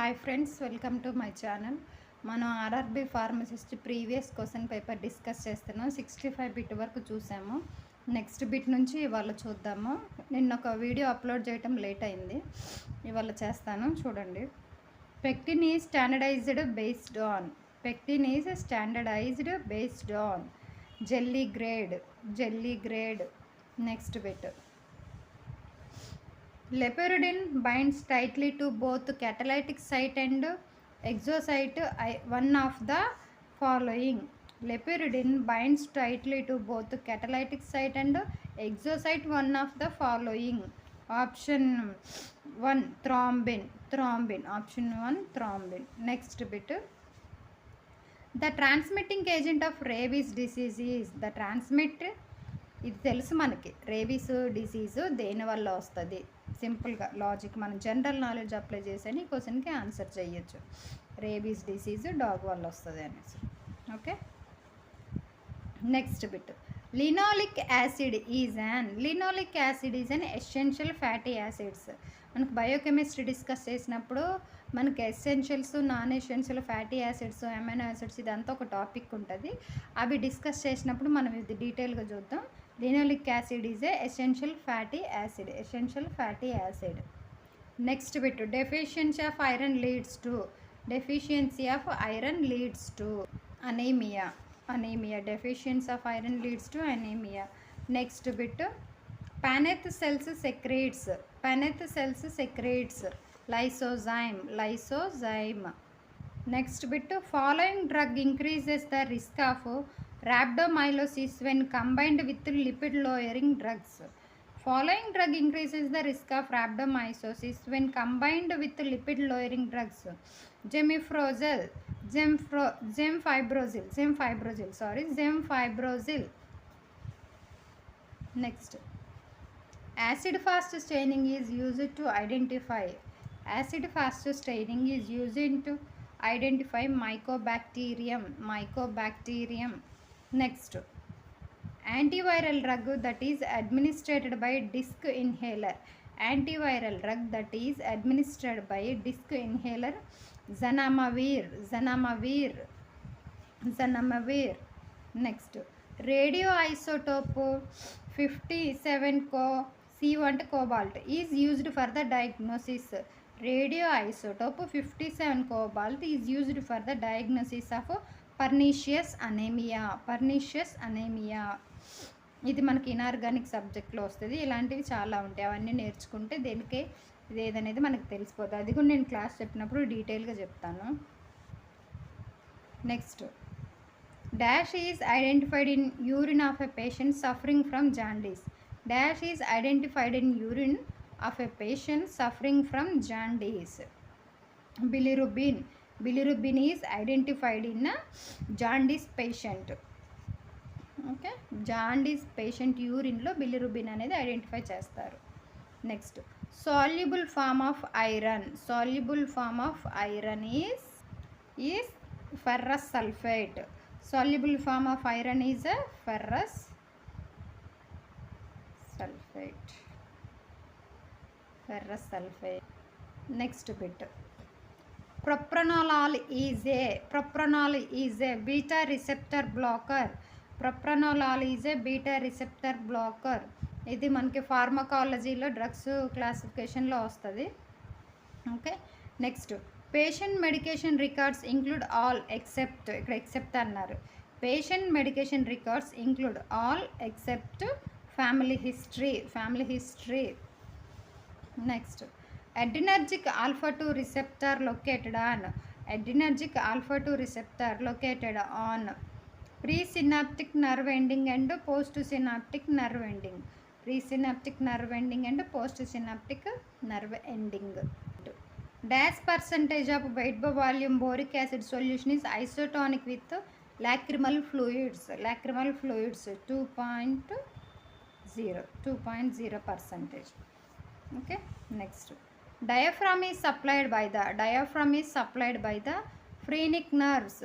Hi friends, welcome to my channel. మనం RRB pharmacist previous question paper discuss చేస్తున్నాం. 65 bit వరకు చూసాము. Next bit నుంచి ఇవాళ చూద్దాము. నిన్న ఒక వీడియో అప్లోడ్ చేయటం లేట్ అయింది, ఇవాళ చేస్తాను, చూడండి. Pectin is standardized based on jelly grade. Next bit. Lepiridine binds tightly to both catalytic site and exosite. One of the following. Lepiridine binds tightly to both catalytic site and exosite. One of the following. Option 1 thrombin. Option 1 thrombin. Next bit. The transmitting agent of rabies disease is ఇది తెలుసు మనకి. Rabies disease దేనివల్ల వస్తుంది? సింపుల్గా logic మన general knowledge apply చేసి ఈ క్వశ్చన్కి ఆన్సర్ చేయొచ్చు. రేబీస్ డిసీజు డాగ్ వల్ల వస్తుంది అనేసి. Okay, next bit. Linoleic acid is an essential fatty acids. మనకు బయోకెమిస్ట్రీ డిస్కస్ చేసినప్పుడు మనకి essentials, non essential fatty acids, amino acids ఇదంతా ఒక టాపిక్ ఉంటుంది. అవి డిస్కస్ చేసినప్పుడు మనం ఇది డీటెయిల్గా చూద్దాం. Linoleic acid is essential fatty acid. Next bit. Deficiency of iron leads to anaemia. Deficiency of iron leads to anaemia. Next bit. Paneth cells secretes lysozyme. Next bit. Following drug increases the risk of rhabdomyolysis when combined with lipid lowering drugs. Following drug increases the risk of rhabdomyolysis when combined with lipid lowering drugs. Gemfibrozil. Next. Acid fast staining is used to identify mycobacterium. Next. Antiviral drug that is administered by disc inhaler. Zanamivir. Next. Radioisotope 57 C1 cobalt is used for the diagnosis. Radioisotope 57 cobalt is used for the diagnosis of pernicious anemia. ఇది మనకి inorganic సబ్జెక్ట్లో వస్తుంది. ఇలాంటివి చాలా ఉంటాయి, అవన్నీ నేర్చుకుంటే దేనికే ఇది ఏదనేది మనకు తెలిసిపోతుంది. అది కూడా నేను క్లాస్ చెప్పినప్పుడు డీటెయిల్గా చెప్తాను. Next. Dash is identified in urine of a patient suffering from jaundice. Bilirubin is identified in a jaundice patient. Okay, jaundice patient urine lo bilirubin anedi identify chestaru. Next. Soluble form of iron is ferrous sulfate. Soluble form of iron is a ferrous sulfate. Next bit. Propranolol is a beta receptor blocker. ఇది మనకి ఫార్మకాలజీలో drugs క్లాసిఫికేషన్లో వస్తుంది. Okay, next. Patient medication records include all except, ఇక్కడ except అన్నారు. Patient medication records include all except family history. Next. adrenergic alpha 2 receptor located on presynaptic nerve ending and postsynaptic nerve ending. Dash percentage of weight by volume boric acid solution is isotonic with lacrimal fluids 2.0%. Okay, next. Diaphragm is supplied by the phrenic nerves.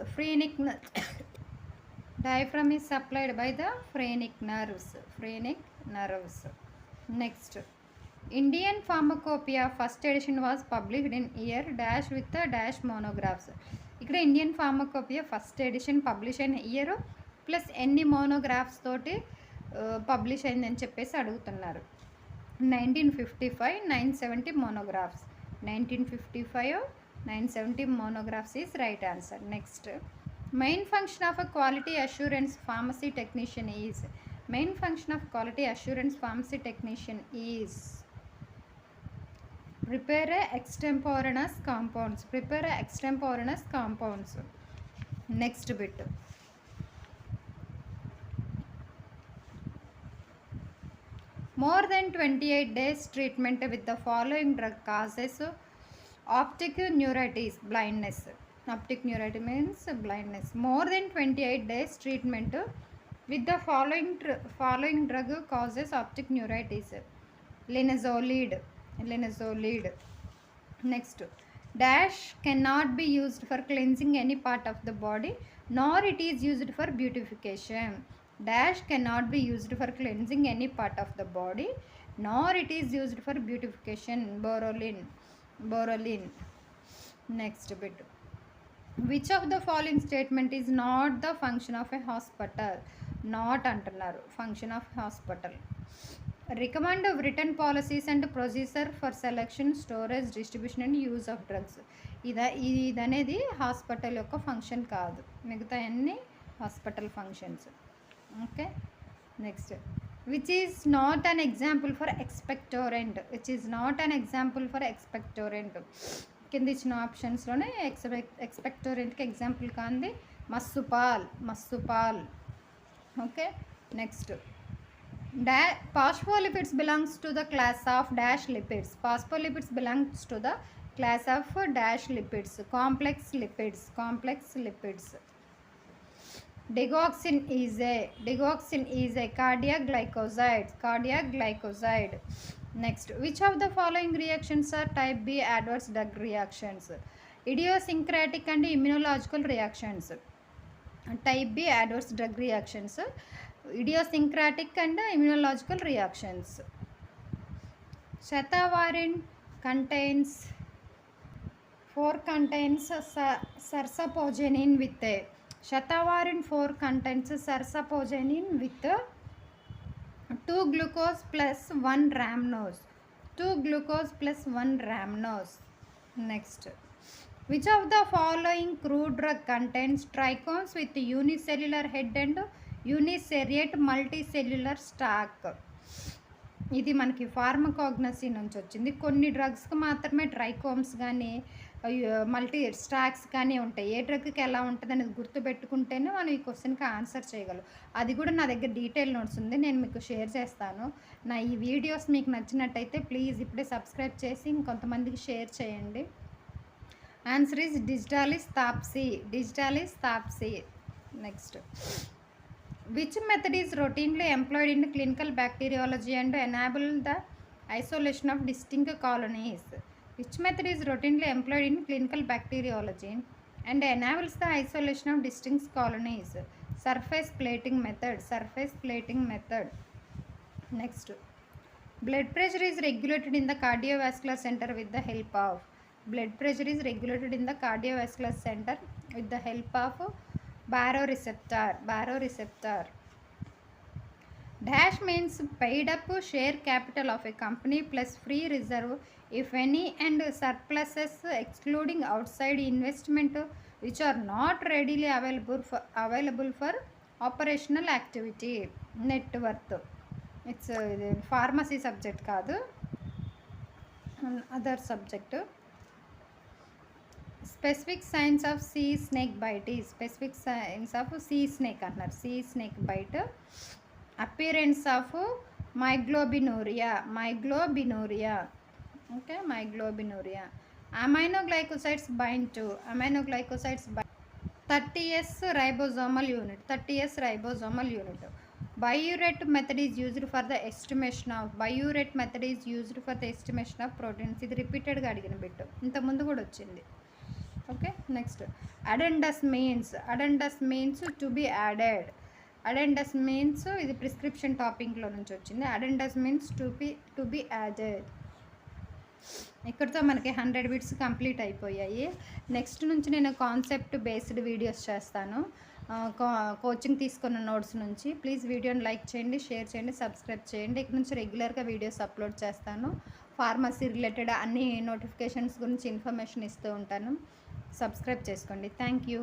Diaphragm is supplied by the phrenic nerves. Next. Indian Pharmacopoeia first edition was published in year dash with the dash monographs. ఇక్కడ Indian pharmacopoeia first edition publish అయిన year plus ఎన్ని monographs తోటి publish అయిందని చెప్పేసి అడుగుతున్నారు. 1955 970 monographs. 1955 970 monographs is right answer. Next, main function of a quality assurance pharmacy technician is. Main function of quality assurance pharmacy technician is prepare extemporaneous compounds. Prepare extemporaneous compounds. Next bit. More than 28 days treatment with the following drug causes optic neuritis, blindness. Optic neuritis means blindness. More than 28 days treatment with the following drug causes optic neuritis. Linezolid. Next, dash cannot be used for cleansing any part of the body, nor it is used for beautification. Dash cannot be used for cleansing any part of the body, nor it is used for beautification. Borolin. Next bit. Which of the following statement is not the function of a hospital? Not antunaru. Function of hospital. Recommend written policies and procedure for selection, storage, distribution and use of drugs. ఇదనేది hospital యొక్క function కాదు, మిగతా అన్ని hospital functions. Okay, next, which is not an example for expectorant. Which is not an example for expectorant. కింద ఇచ్చిన ఆప్షన్స్లోనే ఎక్స్పెక్టోరెంట్కి example కాంది మస్సుపాల్. Okay, next, phospholipids belongs to the class of dash lipids. Phospholipids belongs to the class of dash lipids. Complex lipids. Digoxin is a cardiac glycoside. Next, which of the following reactions are type B adverse drug reactions? Idiosyncratic and immunological reactions. Type B adverse drug reactions, idiosyncratic and immunological reactions. Shatawarin contains sarsapogenin with 2 glucose plus 1 rhamnose. Next, which of the following crude drug contains trichomes with unicellular head and uniseriate multicellular stalk? ఇది మనకి ఫార్మకోగ్నసీ నుంచి వచ్చింది. కొన్ని డ్రగ్స్కి మాత్రమే trichomes కానీ multi stocks కానీ ఉంటాయి. ఏ డ్రగ్కి ఎలా ఉంటుంది అనేది గుర్తుపెట్టుకుంటేనే మనం ఈ క్వశ్చన్కి ఆన్సర్ చేయగలం. అది కూడా నా దగ్గర డీటెయిల్ నోట్స్ ఉంది, నేను మీకు షేర్ చేస్తాను. నా ఈ వీడియోస్ మీకు నచ్చినట్టయితే ప్లీజ్ ఇప్పుడే సబ్స్క్రైబ్ చేసి ఇంకొంతమందికి షేర్ చేయండి. Answer is digitalis thapsi. Next, which method is routinely employed in clinical bacteriology and enable the isolation of distinct colonies? Which method is routinely employed in clinical bacteriology and enables the isolation of distinct colonies? Surface plating method. Next, blood pressure is regulated in the cardiovascular center with the help of. Blood pressure is regulated in the cardiovascular center with the help of baroreceptor. Dash means paid up share capital of a company plus free reserve if any and surpluses excluding outside investment which are not readily available for operational activity. Net worth. It's pharmacy subject kaadu, other subject. Specific signs of sea snake bite is. Specific signs of sea snake annar. Sea snake bite. Appearance of myglobinuria. Okay, myglobinuria. Aminoglycosides bind to 30S ribosomal unit. Biuret method is used for the estimation of proteins. ఇది repeated గా అడిగిన bit, ఇంత ముందు కూడా వచ్చింది. Okay, next, addendus means to be added. Addendus means ఇది prescription టాపిక్లో నుంచి వచ్చింది. Addendus means to be added. ఇక్కడితో మనకి 100 బిట్స్ కంప్లీట్ అయిపోయాయి. నెక్స్ట్ నుంచి నేను కాన్సెప్ట్ బేస్డ్ వీడియోస్ చేస్తాను, కోచింగ్ తీసుకున్న నోట్స్ నుంచి. ప్లీజ్ వీడియోని లైక్ చేయండి, షేర్ చేయండి, సబ్స్క్రైబ్ చేయండి. ఇక్కడ నుంచి రెగ్యులర్గా వీడియోస్ అప్లోడ్ చేస్తాను. ఫార్మసీ రిలేటెడ్ అన్ని నోటిఫికేషన్స్ గురించి ఇన్ఫర్మేషన్ ఇస్తూ ఉంటాను. సబ్స్క్రైబ్ చేసుకోండి. Thank you.